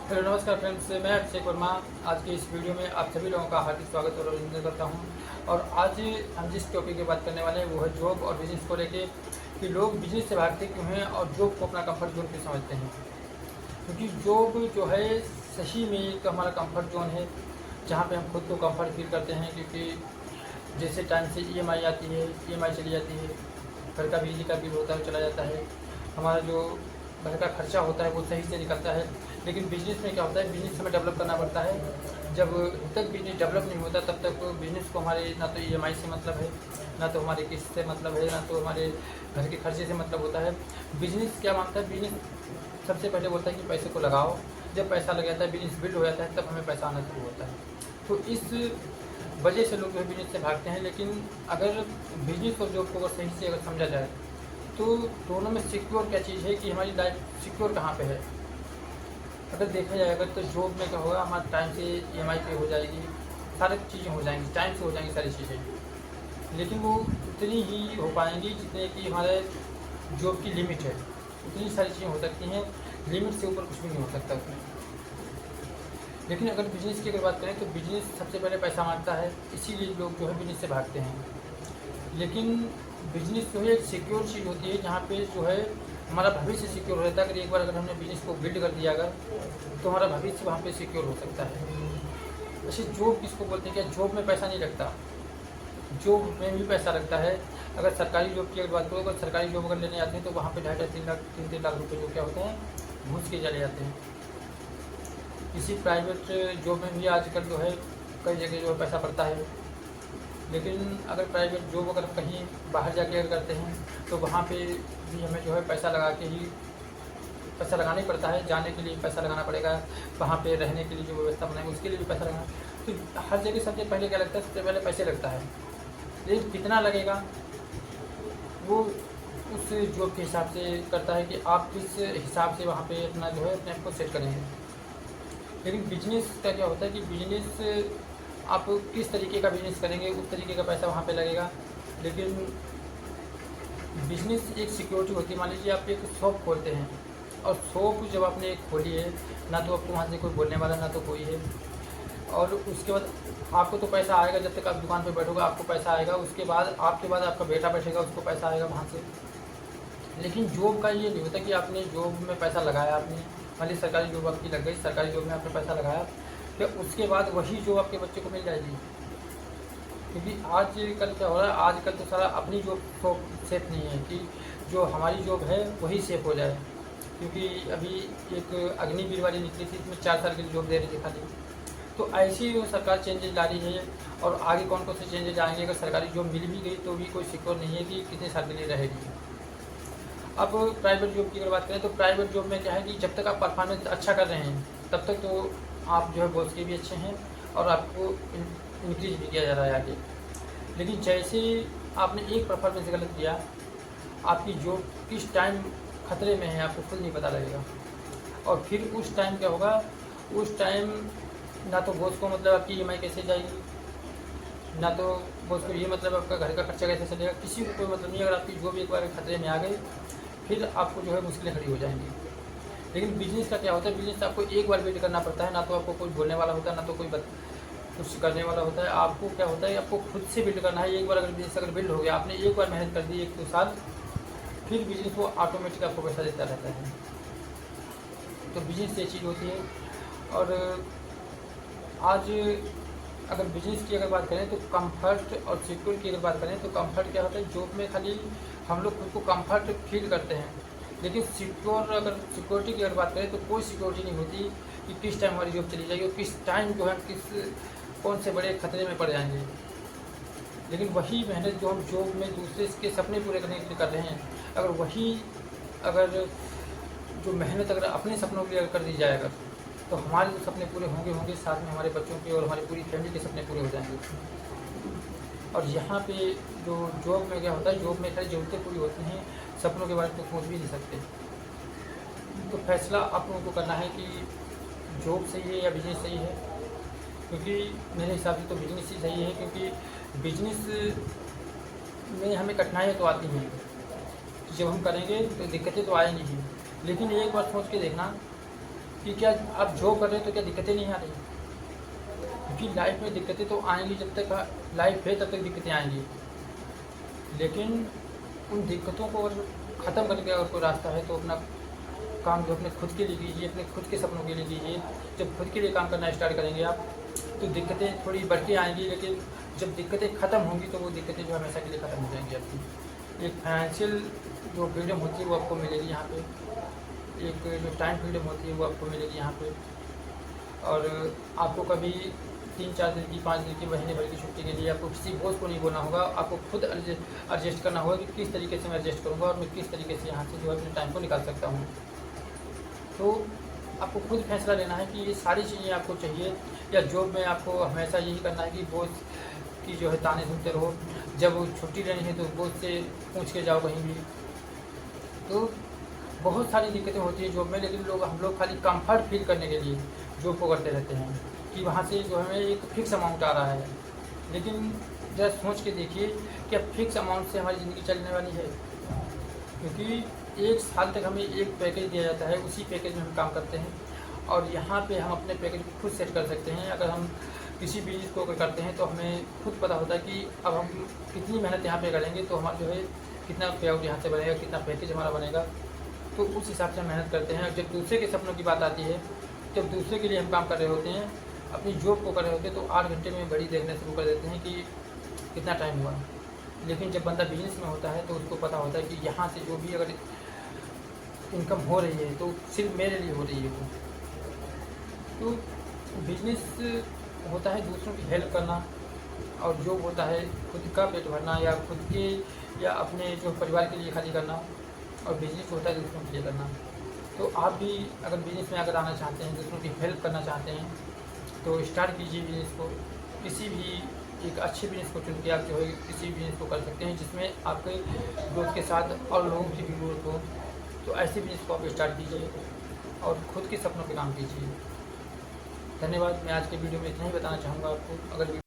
Hello नमस्कार friends, मैं अभिषेक वर्मा। आज के इस वीडियो में आप सभी लोगों का हार्दिक स्वागत और अभिनंदन करता हूं। और आज हम जिस टॉपिक की बात करने वाले हैं वो है जॉब और बिजनेस को लेके कि लोग बिजनेस से भागते क्यों हैं और जॉब को अपना कंफर्ट जोन क्यों समझते हैं। क्योंकि जॉब जो है सही में एक हमारा कंफर्ट जोन है, जहाँ पे हम खुद को कंफर्ट फील करते हैं। क्योंकि जैसे टाइम से ईएमआई आती है, ईएमआई चली जाती है, घर का बिजली का बिल होता है चला जाता है, हमारा जो घर का खर्चा होता है वो सही से निकलता है। लेकिन बिजनेस में क्या होता है, बिजनेस हमें डेवलप करना पड़ता है। जब तक बिजनेस डेवलप नहीं होता तब तक बिजनेस को हमारे ना तो ईएमआई से मतलब है, ना तो हमारे किस्त से मतलब है, ना तो हमारे घर के खर्चे से मतलब होता है। बिजनेस क्या मांगता है, बिजनेस सबसे पहले बोलता है कि पैसे को लगाओ। जब पैसा लग जाता है, बिजनेस बिल्ड हो जाता है, तब हमें पैसा आना शुरू होता है। तो इस वजह से लोग जो है बिजनेस से भागते हैं। लेकिन अगर बिजनेस और जॉब को अगर सही से अगर समझा जाए तो दोनों में सिक्योर क्या चीज़ है कि हमारी लाइफ सिक्योर कहाँ पे है। अगर देखा जाए अगर तो जॉब में क्या होगा, हमारा टाइम से ईएमआई पे हो जाएगी, सारी चीज़ें हो जाएंगी, टाइम से हो जाएंगी सारी चीज़ें। लेकिन वो उतनी ही हो पाएंगी जितने कि हमारे जॉब की लिमिट है। उतनी सारी चीज़ें हो सकती हैं, लिमिट से ऊपर कुछ भी नहीं हो सकता उसमें। लेकिन अगर बिजनेस की अगर बात करें तो बिजनेस सबसे पहले पैसा मांगता है, इसीलिए लोग जो है बिजनेस से भागते हैं। लेकिन बिजनेस जो है एक सिक्योर चीज़ होती है, जहाँ पे जो है हमारा भविष्य सिक्योर रहता है। अगर एक बार अगर हमने बिजनेस को बिल्ड कर दिया अगर, तो हमारा भविष्य वहाँ पे सिक्योर हो सकता है। वैसे जॉब किसको बोलते हैं, क्या जॉब में पैसा नहीं लगता? जॉब में भी पैसा लगता है। अगर सरकारी जॉब की अगर बात करो, अगर सरकारी जॉब अगर लेने जाते हैं तो वहाँ पे 2.5-3 3 लाख रुपये जो क्या होते हैं घूस के चले जाते हैं। किसी प्राइवेट जॉब में भी आजकल जो है कई जगह जो है पैसा पड़ता है। लेकिन अगर प्राइवेट जॉब अगर कहीं बाहर जाके अगर करते हैं तो वहाँ पे भी हमें जो है पैसा लगा के ही पैसा लगाना ही पड़ता है। जाने के लिए पैसा लगाना पड़ेगा, वहाँ पे रहने के लिए जो व्यवस्था बनाएंगे उसके लिए भी पैसा लगाना। तो हर जगह सबसे पहले क्या लगता है, सबसे पहले पैसे लगता है। लेकिन कितना लगेगा वो उस जॉब के हिसाब से करता है कि आप किस हिसाब से वहाँ पे अपना जो है अपने आप को सेट करेंगे। लेकिन बिजनेस का क्या होता है कि बिजनेस आप किस तरीके का बिजनेस करेंगे उस तरीके का पैसा वहाँ पे लगेगा। लेकिन बिजनेस एक सिक्योरिटी होती है। मान लीजिए आप एक शॉप खोलते हैं और शॉप जब आपने एक खोली है, ना तो आपको वहाँ से कोई बोलने वाला ना तो कोई है। और उसके बाद आपको तो पैसा आएगा, जब तक आप दुकान पे बैठोगे आपको पैसा आएगा। उसके बाद आपके बाद आपका बेटा बैठेगा, उसको पैसा आएगा वहाँ से। लेकिन जॉब का ये नहीं होता कि आपने जॉब में पैसा लगाया, आपने मान लीजिए सरकारी जॉब आपकी लग गई, सरकारी जॉब में आपने पैसा लगाया, फिर उसके बाद वही जॉब आपके बच्चे को मिल जाएगी। क्योंकि आजकल क्या हो रहा है, आजकल तो सारा अपनी जॉब तो सेफ नहीं है कि जो हमारी जॉब है वही सेफ हो जाए। क्योंकि अभी एक अग्निवीर वाली निकली थी, इसमें 4 साल की जॉब दे रही थी खाली। तो ऐसी वो सरकार चेंजेज ला रही है। और आगे कौन कौन से चेंजेज आएंगे, अगर सरकारी जॉब मिल भी गई तो भी कोई सिक्योर नहीं है कि कितने साल के लिए रहेगी। अब प्राइवेट जॉब की अगर बात करें तो प्राइवेट जॉब में क्या है कि जब तक आप परफॉर्मेंस अच्छा कर रहे हैं तब तक तो आप जो है बॉस के भी अच्छे हैं और आपको इंक्रीज भी किया जा रहा है आगे। लेकिन जैसे आपने एक परफॉर्मेंस गलत किया, आपकी जॉब किस टाइम खतरे में है आपको खुद नहीं पता लगेगा। और फिर उस टाइम क्या होगा, उस टाइम ना तो बॉस को मतलब आपकी ईएमआई कैसे जाएगी, ना तो बॉस को ये मतलब आपका घर का खर्चा कैसे चलेगा, किसी को कोई मतलब नहीं। अगर आपकी जॉब एक बार खतरे में आ गई फिर आपको जो है मुश्किलें खड़ी हो जाएंगी। लेकिन बिजनेस का क्या होता है, बिजनेस आपको एक बार बिल्ड करना पड़ता है। ना तो आपको कोई बोलने वाला होता है, ना तो कोई कुछ करने वाला होता है। आपको क्या होता है, आपको खुद से बिल्ड करना है। एक बार अगर बिजनेस अगर बिल्ड हो गया, आपने एक बार मेहनत कर दी 1-2 साल, फिर बिजनेस वो ऑटोमेटिक आपको पैसा देता रहता है। तो बिजनेस ये चीज़ होती है। और आज अगर बिजनेस की अगर बात करें तो कंफर्ट और सिक्योर की अगर बात करें तो कंफर्ट क्या होता है, जॉब में खाली हम लोग खुद को कंफर्ट फील करते हैं। लेकिन अगर सिक्योरिटी की अगर बात करें तो कोई सिक्योरिटी नहीं होती कि किस टाइम हमारी जॉब चली जाएगी और किस टाइम जो है कौन से बड़े खतरे में पड़ जाएंगे। लेकिन वही मेहनत जो हम जॉब में दूसरे के सपने पूरे करने के लिए कर रहे हैं, अगर जो मेहनत अगर अपने सपनों के लिए कर दी जाए, अगर तो हमारे जो सपने पूरे होंगे साथ में हमारे बच्चों के और हमारी पूरी फैमिली के सपने पूरे हो जाएंगे। और यहाँ पे जो जॉब में क्या होता है, जॉब में सारी ज़रूरतें पूरी होती हैं, सपनों के बारे में तो सोच भी नहीं सकते। तो फैसला आप लोगों को करना है कि जॉब सही है या बिजनेस सही है। क्योंकि मेरे हिसाब से तो बिजनेस ही सही है। क्योंकि बिजनेस में हमें कठिनाइयाँ तो आती हैं, जब हम करेंगे तो दिक्कतें तो आएंगी ही। लेकिन एक बार सोच के देखना कि क्या आप जॉब कर रहे हो तो क्या दिक्कतें नहीं आ रही? क्योंकि लाइफ में दिक्कतें तो आएंगी, जब तक लाइफ है तब तक दिक्कतें आएंगी, लेकिन उन दिक्कतों को अगर ख़त्म करने का अगर कोई रास्ता है तो अपना काम जो अपने खुद के लिए कीजिए, अपने खुद के सपनों के लिए कीजिए। जब खुद के लिए काम करना स्टार्ट करेंगे आप तो दिक्कतें थोड़ी बढ़ के आएंगी, लेकिन जब दिक्कतें ख़त्म होंगी तो वो दिक्कतें जो हमेशा के लिए ख़त्म हो जाएंगी आपकी। एक फाइनेंशियल जो फ्रीडम होती है वो आपको मिलेगी यहाँ पे, एक जो टाइम फ्रीडम होती है वो आपको मिलेगी यहाँ पे, और आपको कभी 3-4 दिन की, 5 दिन की, महीने भर की छुट्टी के लिए आपको किसी बॉस को नहीं बोलना होगा। आपको खुद एडजस्ट करना होगा कि किस तरीके से मैं एडजस्ट करूँगा और मैं किस तरीके से यहाँ से जो है अपने टाइम को निकाल सकता हूँ। तो आपको खुद फैसला लेना है कि ये सारी चीज़ें आपको चाहिए, या जॉब में आपको हमेशा यही करना है कि बॉस की जो है ताने सुनते रहो, जब छुट्टी लेनी है तो बॉस से पूछ के जाओ कहीं भी। तो बहुत सारी दिक्कतें होती है जॉब में, लेकिन हम लोग खाली कंफर्ट फील करने के लिए जॉब को करते रहते हैं कि वहाँ से जो हमें एक फ़िक्स अमाउंट आ रहा है। लेकिन ज़रा सोच के देखिए क्या फ़िक्स अमाउंट से हमारी ज़िंदगी चलने वाली है? क्योंकि 1 साल तक हमें एक पैकेज दिया जाता है, उसी पैकेज में हम काम करते हैं, और यहाँ पे हम अपने पैकेज को खुद सेट कर सकते हैं। अगर हम किसी बिज़नेस को अगर करते हैं तो हमें खुद पता होता है कि अब हम कितनी मेहनत यहाँ पे करेंगे तो हमारा जो है कितना पे आउट यहाँ से बनेगा, कितना पैकेज हमारा बनेगा। तो उस हिसाब से हम मेहनत करते हैं। जब दूसरे के सपनों की बात आती है, जब दूसरे के लिए हम काम कर रहे होते हैं, अपनी जॉब को कर रहे होते हैं, तो 8 घंटे में घड़ी देखना शुरू कर देते हैं कि कितना टाइम हुआ। लेकिन जब बंदा बिजनेस में होता है तो उसको पता होता है कि यहाँ से जो भी अगर इनकम हो रही है तो सिर्फ मेरे लिए हो रही है वो। तो बिजनेस होता है दूसरों की हेल्प करना, और जॉब होता है खुद का पेट भरना या खुद के या अपने जो परिवार के लिए खाली करना, और बिजनेस होता है दूसरों के लिए करना। तो आप भी अगर बिजनेस में अगर आना चाहते हैं, दूसरों की हेल्प करना चाहते हैं, तो स्टार्ट कीजिए बिजनेस को। किसी भी एक अच्छे बिजनेस को चुन के आप जो है किसी भी बिजनेस को कर सकते हैं जिसमें आपके ग्रोथ के साथ और लोगों की भी ग्रोथ हो। तो ऐसे बिजनेस को आप स्टार्ट कीजिए और खुद के सपनों पे काम कीजिए। धन्यवाद। मैं आज के वीडियो में इतना ही बताना चाहूँगा आपको। अगर